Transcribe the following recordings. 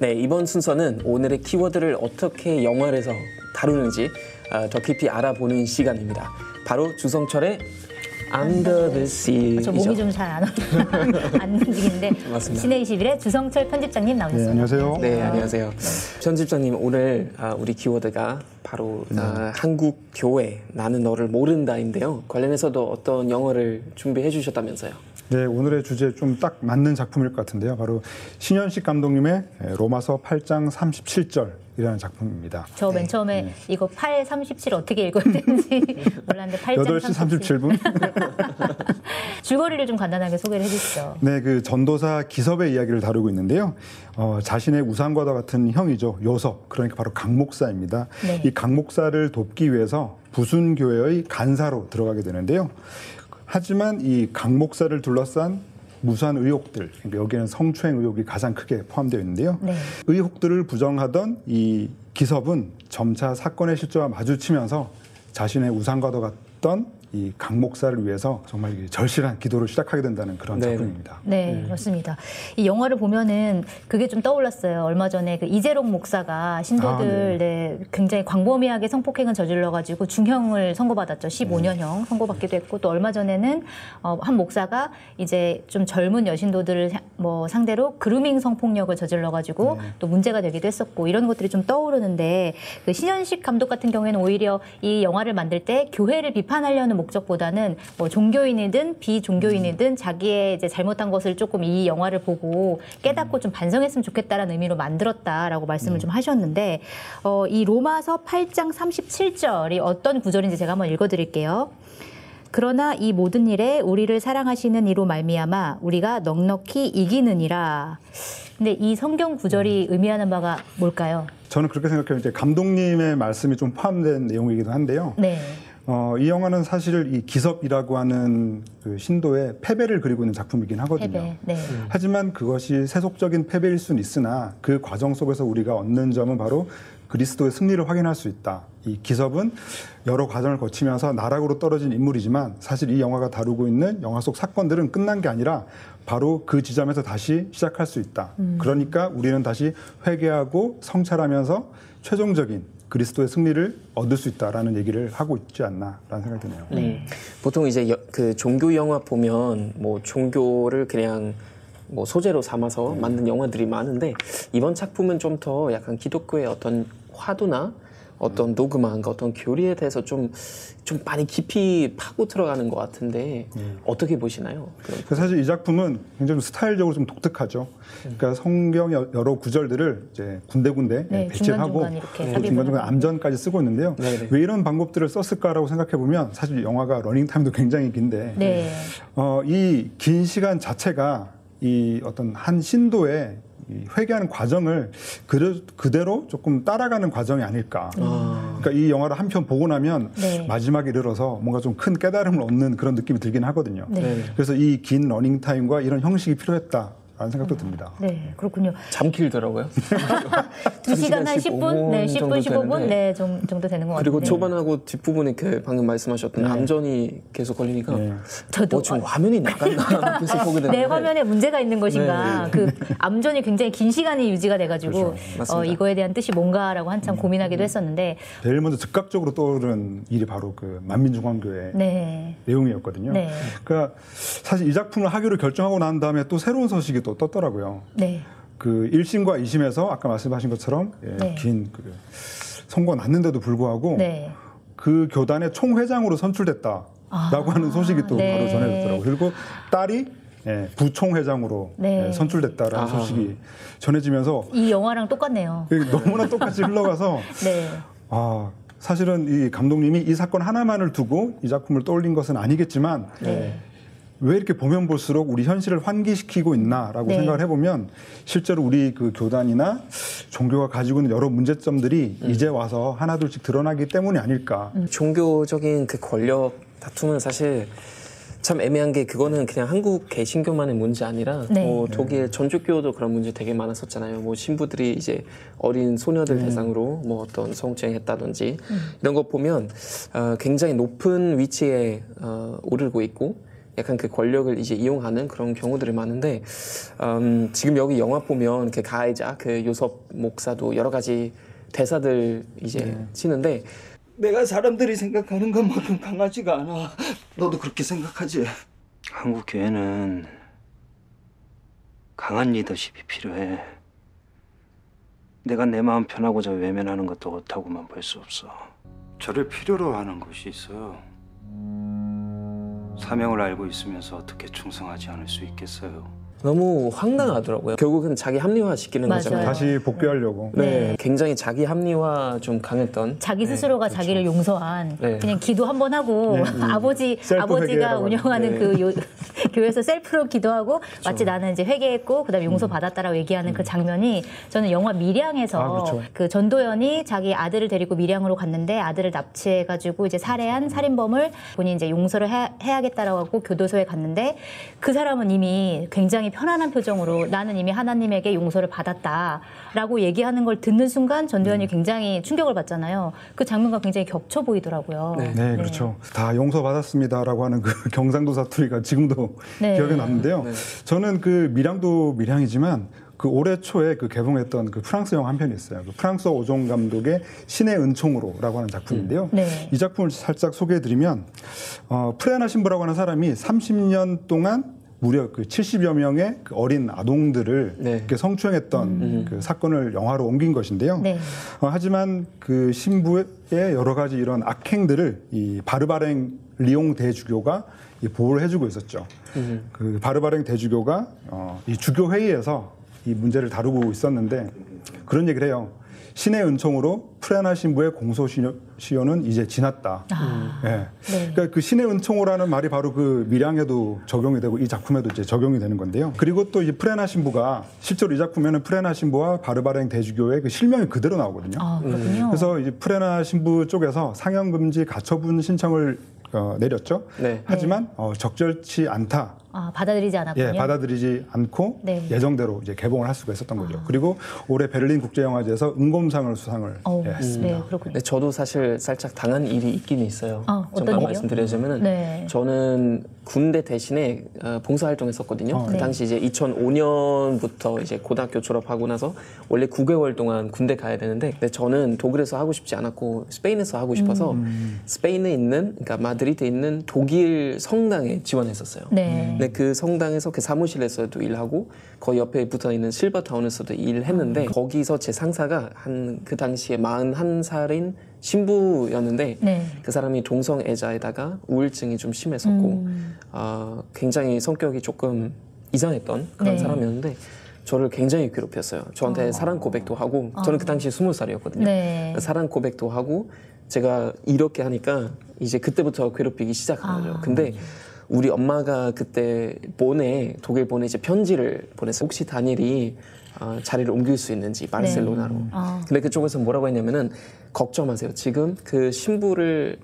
네, 이번 순서는 오늘의 키워드를 어떻게 영화에서 다루는지 더 깊이 알아보는 시간입니다. 바로 주성철의 Under the Sea. 저 몸이 좀 잘 안 움직이는데 맞습니다. 시내 21의 주성철 편집장님 나오셨습니다. 네, 안녕하세요. 네, 안녕하세요. 편집장님, 오늘 우리 키워드가 바로 한국 교회 나는 너를 모른다인데요. 관련해서도 어떤 영어를 준비해 주셨다면서요? 네, 오늘의 주제에 좀 딱 맞는 작품일 것 같은데요. 바로 신현식 감독님의 로마서 8장 37절이라는 작품입니다. 저 맨 처음에 이거 8:37 어떻게 읽어야 되는지 몰랐는데 8시 37분. 줄거리를 좀 간단하게 소개를 해주시죠. 네, 그 전도사 기섭의 이야기를 다루고 있는데요. 자신의 우상과도 같은 형이죠. 요섭, 그러니까 바로 강 목사입니다. 네. 이 강 목사를 돕기 위해서 부순교회의 간사로 들어가게 되는데요. 하지만 이 강 목사를 둘러싼 무수한 의혹들, 그러니까 여기에는 성추행 의혹이 가장 크게 포함되어 있는데요. 네. 의혹들을 부정하던 이 기섭은 점차 사건의 실제와 마주치면서 자신의 우상과도 같던 이 강 목사를 위해서 정말 절실한 기도를 시작하게 된다는 그런 작품입니다. 네, 그렇습니다. 이 영화를 보면은 그게 좀 떠올랐어요. 얼마 전에 그 이재록 목사가 신도들 굉장히 광범위하게 성폭행을 저질러가지고 중형을 선고받았죠. 15년형 선고받기도 했고, 또 얼마 전에는 한 목사가 이제 좀 젊은 여신도들을 상대로 그루밍 성폭력을 저질러가지고 또 문제가 되기도 했었고, 이런 것들이 좀 떠오르는데, 그 신현식 감독 같은 경우에는 오히려 이 영화를 만들 때 교회를 비판하려는 목적보다는 뭐 종교인이든 비종교인이든 자기의 이제 잘못한 것을 조금 이 영화를 보고 깨닫고 좀 반성했으면 좋겠다라는 의미로 만들었다라고 말씀을 좀 하셨는데, 이 로마서 8장 37절이 어떤 구절인지 제가 한번 읽어드릴게요. 그러나 이 모든 일에 우리를 사랑하시는 이로 말미암아 우리가 넉넉히 이기느니라. 근데 이 성경 구절이 의미하는 바가 뭘까요? 저는 그렇게 생각해요. 이제 감독님의 말씀이 좀 포함된 내용이기도 한데요. 네. 이 영화는 사실 이 기섭이라고 하는 그 신도의 패배를 그리고 있는 작품이긴 하거든요. 패배. 네. 하지만 그것이 세속적인 패배일 수는 있으나 그 과정 속에서 우리가 얻는 점은 바로 그리스도의 승리를 확인할 수 있다. 이 기섭은 여러 과정을 거치면서 나락으로 떨어진 인물이지만 사실 이 영화가 다루고 있는 영화 속 사건들은 끝난 게 아니라 바로 그 지점에서 다시 시작할 수 있다. 그러니까 우리는 다시 회개하고 성찰하면서 최종적인 그리스도의 승리를 얻을 수 있다라는 얘기를 하고 있지 않나라는 생각이 드네요. 보통 이제 그 종교 영화 보면 뭐 종교를 그냥 뭐 소재로 삼아서 만든 영화들이 많은데, 이번 작품은 좀 더 약간 기독교의 어떤 화두나 어떤 도그마인가 어떤 교리에 대해서 좀 많이 깊이 파고 들어가는 것 같은데 어떻게 보시나요? 사실 이 작품은 굉장히 스타일적으로 좀 독특하죠. 그러니까 성경 여러 구절들을 이제 군데군데 배치하고 중간중간 암전까지 쓰고 있는데요. 왜 이런 방법들을 썼을까라고 생각해 보면 사실 영화가 러닝 타임도 굉장히 긴데 이 긴 시간 자체가 이 어떤 한 신도의 회개하는 과정을 그대로 조금 따라가는 과정이 아닐까. 그러니까 이 영화를 한 편 보고 나면 마지막에 이르러서 뭔가 좀 큰 깨달음을 얻는 그런 느낌이 들긴 하거든요. 그래서 이 긴 러닝타임과 이런 형식이 필요했다. 라는 생각도 듭니다. 네, 그렇군요. 참 길더라고요. 2시간 한 10분, 10분, 15분 정도 되는 것 같아요. 그리고 초반하고 뒷부분에 그 방금 말씀하셨던 암전이 계속 걸리니까 저도 지금 화면이 나갔나 계속 보게 되는데 내 화면에 문제가 있는 것인가. 그 암전이 굉장히 긴 시간이 유지가 돼가지고 이거에 대한 뜻이 뭔가라고 한참 고민하기도 했었는데, 제일 먼저 즉각적으로 떠오르는 일이 바로 그 만민중앙교회 내용이었거든요. 그러니까 사실 이 작품을 하기로 결정하고 난 다음에 또 새로운 소식이 또 떴더라고요. 그 1심과 2심에서 아까 말씀하신 것처럼 긴 그 선고가 났는데도 불구하고 그 교단의 총회장으로 선출됐다라고 하는 소식이 또 바로 전해졌더라고요. 그리고 딸이 부총회장으로 선출됐다라는 소식이 전해지면서 이 영화랑 똑같네요. 너무나 똑같이 흘러가서 사실은 이 감독님이 이 사건 하나만을 두고 이 작품을 떠올린 것은 아니겠지만 왜 이렇게 보면 볼수록 우리 현실을 환기시키고 있나라고 생각을 해보면 실제로 우리 그 교단이나 종교가 가지고 있는 여러 문제점들이 이제 와서 하나둘씩 드러나기 때문이 아닐까. 종교적인 그 권력 다툼은 사실 참 애매한 게, 그거는 그냥 한국 개신교만의 문제 아니라 뭐 독일 전주교도 그런 문제 되게 많았었잖아요. 뭐 신부들이 이제 어린 소녀들 대상으로 뭐 어떤 성추행했다든지 이런 거 보면 굉장히 높은 위치에 오르고 있고, 약간 그 권력을 이제 이용하는 그런 경우들이 많은데 지금 여기 영화 보면 그 가해자 그 요섭 목사도 여러 가지 대사들 이제 치는데 내가 사람들이 생각하는 것만큼 강하지가 않아. 너도 그렇게 생각하지? 한국 교회는 강한 리더십이 필요해. 내가 내 마음 편하고자 외면하는 것도 옳다고만 볼 수 없어. 저를 필요로 하는 것이 있어요. 사명을 알고 있으면서 어떻게 충성하지 않을 수 있겠어요? 너무 황당하더라고요. 결국은 자기 합리화시키는 맞아요. 거잖아요. 다시 복귀하려고. 네, 굉장히 자기 합리화 좀 강했던. 자기 스스로가 그렇죠. 자기를 용서한 네. 그냥 기도 한 번 하고 아버지가 회개라고 운영하는 네. 그 교회에서 셀프로 기도하고 마치 나는 이제 회개했고 그다음에 용서 받았다라고 얘기하는 그 장면이 저는 영화 밀양에서 그렇죠. 그 전도연이 자기 아들을 데리고 밀양으로 갔는데 아들을 납치해가지고 이제 살해한 살인범을 본인이 이제 용서를 해야겠다라고 하고 교도소에 갔는데 그 사람은 이미 굉장히 편안한 표정으로 나는 이미 하나님에게 용서를 받았다라고 얘기하는 걸 듣는 순간 전도연이 굉장히 충격을 받잖아요. 그 장면과 굉장히 겹쳐 보이더라고요. 네, 그렇죠. 다 용서받았습니다라고 하는 그 경상도 사투리가 지금도 네. 기억에 남는데요. 저는 그 밀양도 밀양이지만 그 올해 초에 그 개봉했던 그 프랑스 영화 한 편이 있어요. 그 프랑스어 오종 감독의 신의 은총으로라고 하는 작품인데요. 네. 이 작품을 살짝 소개해드리면 프레아나 신부라고 하는 사람이 30년 동안 무려 그 70여 명의 그 어린 아동들을 네. 이렇게 성추행했던 그 사건을 영화로 옮긴 것인데요. 네. 하지만 그 신부의 여러 가지 이런 악행들을 이 바르바랭 리옹 대주교가 이 보호를 해주고 있었죠. 그 바르바랭 대주교가 이 주교 회의에서 이 문제를 다루고 있었는데 그런 얘기를 해요. 신의 은총으로 프레아나 신부의 공소시효는 이제 지났다. 예. 네. 그러니까 그 신의 은총으로라는 말이 바로 그 밀양에도 적용이 되고 이 작품에도 이제 적용이 되는 건데요. 그리고 또 이 프레아나 신부가 실제로 이 작품에는 프레아나 신부와 바르바랭 대주교의 그 실명이 그대로 나오거든요. 아, 그렇군요. 그래서 이제 프레아나 신부 쪽에서 상영 금지 가처분 신청을 내렸죠. 네. 하지만 적절치 않다. 받아들이지 않았군요. 예, 받아들이지 않고 네. 예정대로 이제 개봉을 할 수가 있었던 거죠. 그리고 올해 베를린 국제영화제에서 은곰상을 수상을 했습니다. 네, 그렇군요. 근데 저도 사실 살짝 당한 일이 있긴 있어요. 어떤 좀 일이요? 말씀드리자면은 네. 저는 군대 대신에 봉사활동했었거든요. 그 네. 당시 이제 2005년부터 이제 고등학교 졸업하고 나서 원래 9개월 동안 군대 가야 되는데 근데 저는 독일에서 하고 싶지 않았고 스페인에서 하고 싶어서 스페인에 있는 그러니까 마드리드에 있는 독일 성당에 지원했었어요. 네. 근데 그 성당에서 그 사무실에서도 일하고 거기 옆에 붙어 있는 실버타운에서도 일을 했는데 거기서 제 상사가 한 그 당시에 41살인 신부였는데 네. 그 사람이 동성애자에다가 우울증이 좀 심했었고 굉장히 성격이 조금 이상했던 그런 네. 사람이었는데 저를 굉장히 괴롭혔어요. 저한테 사랑 고백도 하고 저는 그 당시에 20살이었거든요. 네. 사랑 고백도 하고 제가 이렇게 하니까 이제 그때부터 괴롭히기 시작한 거죠. 근데 우리 엄마가 그때 독일 본에 이제 편지를 보냈어요. 혹시 다니엘이 자리를 옮길 수 있는지 바르셀로나로. 근데 그쪽에서 뭐라고 했냐면은 걱정 마세요. 지금 그 신부를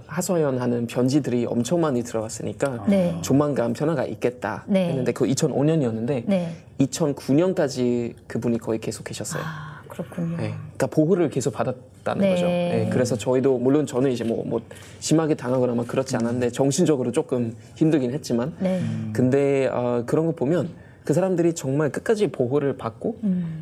하소연하는 편지들이 엄청 많이 들어왔으니까 네. 조만간 변화가 있겠다 네. 했는데 그 2005년이었는데 네. 2009년까지 그분이 거의 계속 계셨어요. 그렇군요. 네. 그러니까 보호를 계속 받았다는 네. 거죠. 네. 그래서 저희도 물론 저는 이제 뭐 심하게 당하거나 막 그렇지 않았는데 정신적으로 조금 힘들긴 했지만 네. 근데 그런 거 보면 그 사람들이 정말 끝까지 보호를 받고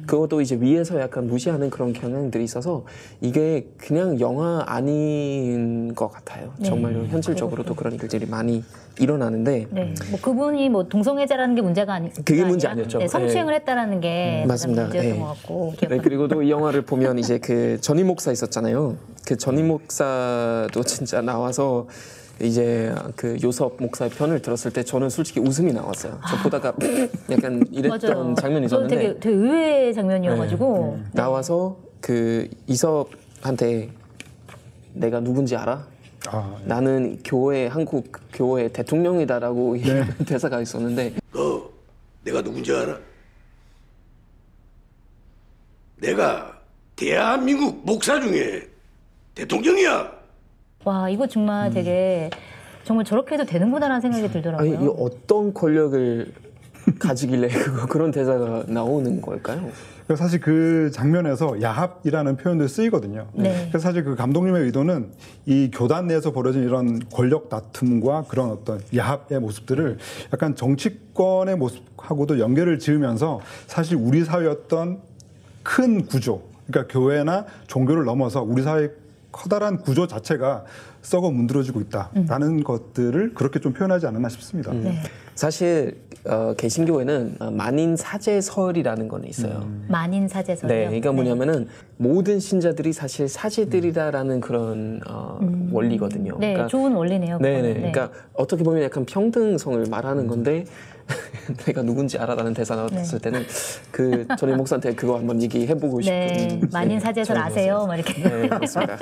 그것도 이제 위에서 약간 무시하는 그런 경향들이 있어서 이게 그냥 영화 아닌 것 같아요. 네. 정말로 현실적으로도 그런 일들이 많이 일어나는데 네, 뭐 그분이 뭐 동성애자라는 게 문제가 그게 문제 아니었죠. 네, 성추행을 네. 했다라는 게 맞습니다. 문제였던 네. 것 같고. 네, 그리고 또 이 영화를 보면 이제 그 전임 목사 있었잖아요. 그 전임 목사도 진짜 나와서 이제 그 요섭 목사의 편을 들었을 때 저는 솔직히 웃음이 나왔어요. 저 보다가 약간 이랬던 맞아요. 장면이 있었는데 되게 의외의 장면이어가지고 나와서 그 이섭한테 내가 누군지 알아? 나는 한국 교회 대통령이다라고 대사가 있었는데 너 내가 누군지 알아? 내가 대한민국 목사 중에 대통령이야. 와 이거 정말 되게 정말 저렇게 해도 되는구나라는 생각이 들더라고요. 아니 이 어떤 권력을 가지길래 그런 대사가 나오는 걸까요? 그래서 사실 그 장면에서 야합이라는 표현도 쓰이거든요. 네. 그래서 사실 그 감독님의 의도는 이 교단 내에서 벌어진 이런 권력 다툼과 그런 어떤 야합의 모습들을 약간 정치권의 모습하고도 연결을 지으면서 사실 우리 사회의 어떤 큰 구조, 그러니까 교회나 종교를 넘어서 우리 사회의 커다란 구조 자체가 썩어 문드러지고 있다라는 것들을 그렇게 좀 표현하지 않았나 싶습니다. 네. 사실 개신교에는 만인사제설이라는 건 있어요. 만인사제설이요? 네, 그러니까 뭐냐면은 모든 신자들이 사실 사제들이다라는 그런 원리거든요. 네, 그러니까, 좋은 원리네요. 네네. 네. 그러니까 어떻게 보면 약간 평등성을 말하는 건데 내가 누군지 알아라는 대사 나왔을 때는 그 전임 목사한테 그거 한번 얘기해보고 싶은. 네, 만인사제설 아세요? 막 이렇게. 네, 그렇습니다.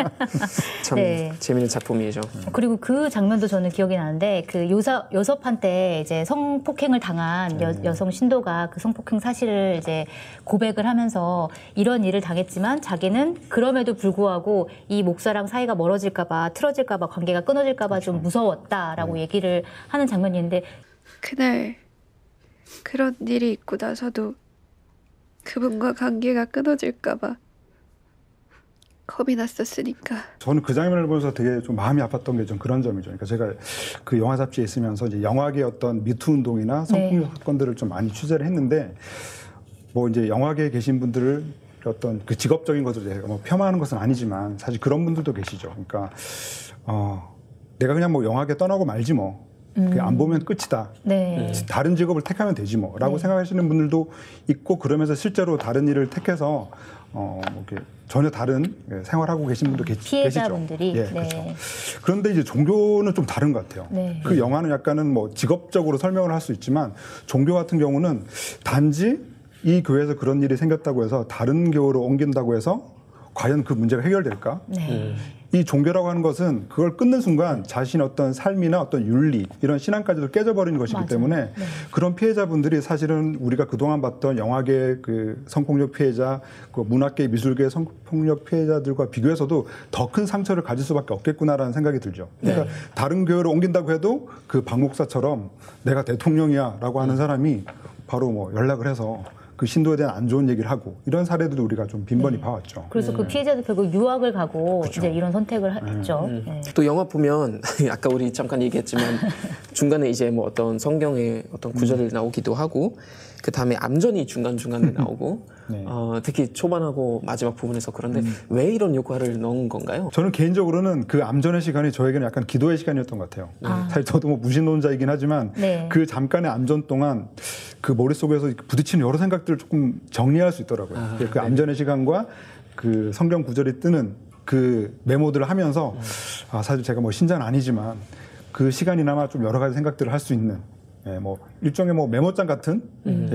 참 네. 재미있는 작품이죠. 그리고 그 장면도 저는 기억이 나는데 그 요섭한 때 이제 성폭행을 당한 여성 신도가 그 성폭행 사실을 이제 고백을 하면서 이런 일을 당했지만 자기는 그럼에도 불구하고 이 목사랑 사이가 멀어질까봐 틀어질까봐 관계가 끊어질까봐 좀 무서웠다라고 얘기를 하는 장면이 있는데 그날 그런 일이 있고 나서도 그분과 관계가 끊어질까봐 겁이 났었으니까. 저는 그 장면을 보면서 되게 좀 마음이 아팠던 게 좀 그런 점이죠. 그러니까 제가 그 영화 잡지에 있으면서 이제 영화계 어떤 미투 운동이나 성폭력 사건들을 좀 많이 취재를 했는데 뭐 이제 영화계에 계신 분들을 어떤 그 직업적인 것을 제가 뭐 폄하하는 것은 아니지만 사실 그런 분들도 계시죠. 그러니까 내가 그냥 뭐 영화계 떠나고 말지 뭐. 안 보면 끝이다. 네. 다른 직업을 택하면 되지 뭐. 라고 생각하시는 분들도 있고 그러면서 실제로 다른 일을 택해서 이렇게 전혀 다른 생활하고 계신 분도 계시죠. 피해자분들이. 예, 네. 그렇죠. 그런데 이제 종교는 좀 다른 것 같아요. 네. 그 영화는 약간은 뭐 직업적으로 설명을 할 수 있지만 종교 같은 경우는 단지 이 교회에서 그런 일이 생겼다고 해서 다른 교회로 옮긴다고 해서 과연 그 문제가 해결될까? 네. 이 종교라고 하는 것은 그걸 끊는 순간 자신의 어떤 삶이나 어떤 윤리 이런 신앙까지도 깨져버리는 것이기 맞아요. 때문에 네. 그런 피해자분들이 사실은 우리가 그동안 봤던 영화계 그 성폭력 피해자, 그 문학계, 미술계 성폭력 피해자들과 비교해서도 더 큰 상처를 가질 수밖에 없겠구나라는 생각이 들죠. 그러니까 다른 교회로 옮긴다고 해도 그 박 목사처럼 내가 대통령이야라고 하는 사람이 바로 뭐 연락을 해서 그 신도에 대한 안 좋은 얘기를 하고 이런 사례들도 우리가 좀 빈번히 봐왔죠. 그래서 그 피해자도 결국 유학을 가고 이제 이런 선택을 했죠. 네. 또 영화 보면 아까 우리 잠깐 얘기했지만 중간에 이제 뭐 어떤 성경의 어떤 구절이 나오기도 하고 그 다음에 암전이 중간중간에 나오고 네. 특히 초반하고 마지막 부분에서 그런데 왜 이런 효과를 넣은 건가요? 저는 개인적으로는 그 암전의 시간이 저에게는 약간 기도의 시간이었던 것 같아요. 사실 저도 뭐 무신론자이긴 하지만 네. 그 잠깐의 암전 동안 그 머릿속에서 부딪히는 여러 생각들을 조금 정리할 수 있더라고요. 그 암전의 시간과 그 성경 구절이 뜨는 그 메모들을 하면서 사실 제가 뭐 신자는 아니지만 그 시간이나마 좀 여러 가지 생각들을 할 수 있는 뭐 일종의 뭐 메모장 같은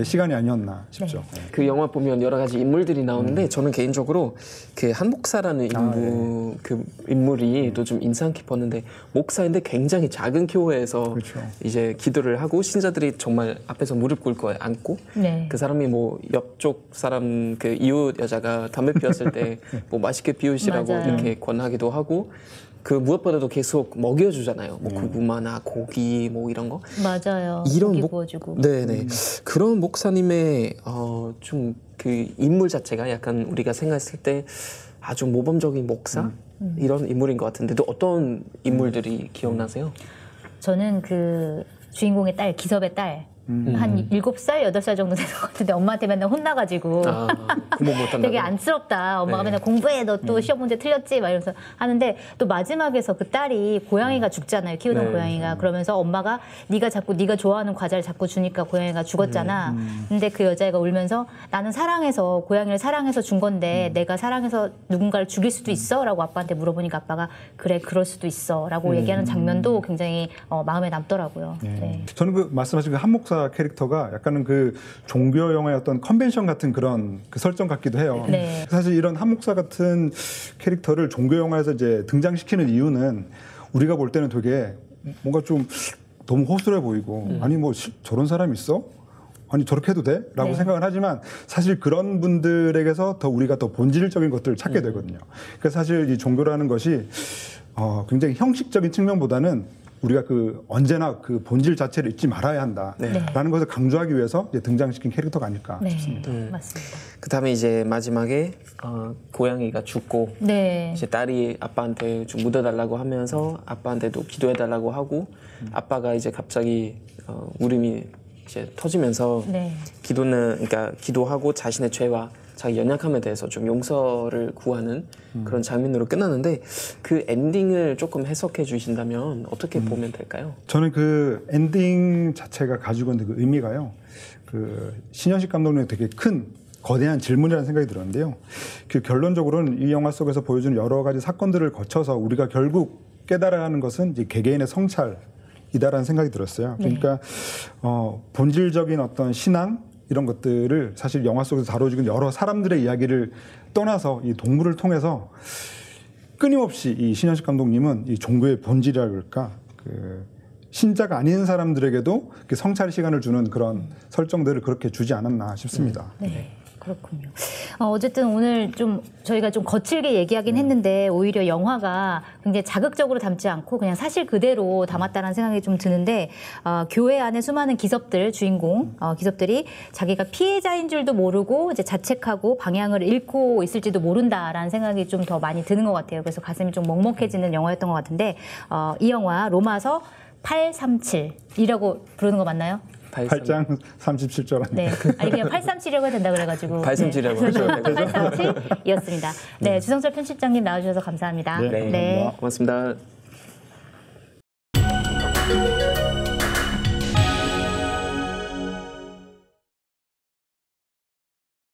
시간이 아니었나 싶죠. 네. 그 영화 보면 여러 가지 인물들이 나오는데 저는 개인적으로 그 한 목사라는 그 인물이 또 좀 인상 깊었는데 목사인데 굉장히 작은 교회에서 그렇죠. 이제 기도를 하고 신자들이 정말 앞에서 무릎 꿇고 앉고 네. 그 사람이 뭐 옆쪽 사람 그 이웃 여자가 담배 피웠을 때 뭐 맛있게 피우시라고 맞아요. 이렇게 권하기도 하고 그 무엇보다도 계속 먹여주잖아요. 뭐 고구마나 고기 뭐 이런 거. 맞아요. 이런 고기 구워주고. 네네. 그런 목사님의 좀 그 인물 자체가 약간 우리가 생각했을 때 아주 모범적인 목사 이런 인물인 것 같은데도 어떤 인물들이 기억나세요? 저는 그 주인공의 딸, 기섭의 딸. 한 7살, 8살 정도 되는 것 같은데 엄마한테 맨날 혼나가지고 공부 못한다고. 되게 안쓰럽다. 엄마가 맨날 공부해. 너 또 시험 문제 틀렸지? 막 이러면서 하는데 또 마지막에서 그 딸이 고양이가 죽잖아요. 키우던 고양이가. 그러면서 엄마가 네가 좋아하는 과자를 자꾸 주니까 고양이가 죽었잖아. 근데 그 여자애가 울면서 나는 사랑해서 고양이를 사랑해서 준 건데 내가 사랑해서 누군가를 죽일 수도 있어? 라고 아빠한테 물어보니까 아빠가 그래 그럴 수도 있어. 라고 얘기하는 장면도 굉장히 마음에 남더라고요. 네. 저는 그 말씀하신 그 한 목사 캐릭터가 약간은 그 종교 영화의 어떤 컨벤션 같은 그런 그 설정 같기도 해요. 네. 사실 이런 한 목사 같은 캐릭터를 종교 영화에서 이제 등장시키는 이유는 우리가 볼 때는 되게 뭔가 좀 너무 허술해 보이고 아니 뭐 저런 사람 있어? 아니 저렇게 해도 돼? 라고 생각을 하지만 사실 그런 분들에게서 더 우리가 더 본질적인 것들을 찾게 되거든요. 그래서 사실 이 종교라는 것이 굉장히 형식적인 측면보다는 우리가 그 언제나 그 본질 자체를 잊지 말아야 한다라는 것을 강조하기 위해서 이제 등장시킨 캐릭터가 아닐까 싶습니다. 맞습니다. 그다음에 이제 마지막에 고양이가 죽고 네. 이제 딸이 아빠한테 좀 묻어달라고 하면서 아빠한테도 기도해달라고 하고 아빠가 이제 갑자기 울음이 이제 터지면서 네. 그러니까 기도하고 자신의 죄와 자기 연약함에 대해서 좀 용서를 구하는 그런 장면으로 끝나는데 그 엔딩을 조금 해석해 주신다면 어떻게 보면 될까요? 저는 그 엔딩 자체가 가지고 있는 그 의미가요. 그 신현식 감독님의 되게 큰 거대한 질문이라는 생각이 들었는데요. 그 결론적으로는 이 영화 속에서 보여주는 여러 가지 사건들을 거쳐서 우리가 결국 깨달아야 하는 것은 이제 개개인의 성찰이다라는 생각이 들었어요. 그러니까 본질적인 어떤 신앙 이런 것들을 사실 영화 속에서 다뤄지는 여러 사람들의 이야기를 떠나서 이 동물을 통해서 끊임없이 이 신현식 감독님은 이 종교의 본질이라 그럴까 그 신자가 아닌 사람들에게도 성찰 시간을 주는 그런 설정들을 그렇게 주지 않았나 싶습니다. 네. 그렇군요. 어쨌든 오늘 좀 저희가 좀 거칠게 얘기하긴 했는데 오히려 영화가 굉장히 자극적으로 담지 않고 그냥 사실 그대로 담았다는 생각이 좀 드는데 교회 안에 수많은 기섭들 주인공 기섭들이 자기가 피해자인 줄도 모르고 이제 자책하고 방향을 잃고 있을지도 모른다라는 생각이 좀 더 많이 드는 것 같아요. 그래서 가슴이 좀 먹먹해지는 영화였던 것 같은데 이 영화 로마서 837이라고 부르는 거 맞나요? 8장 37절. 네. 아니 그냥 837이라고 해도 된다 그래가지고 837이라고 하죠. 837이었습니다. 네, 주성철 편집장님 나와주셔서 감사합니다. 네. 고맙습니다.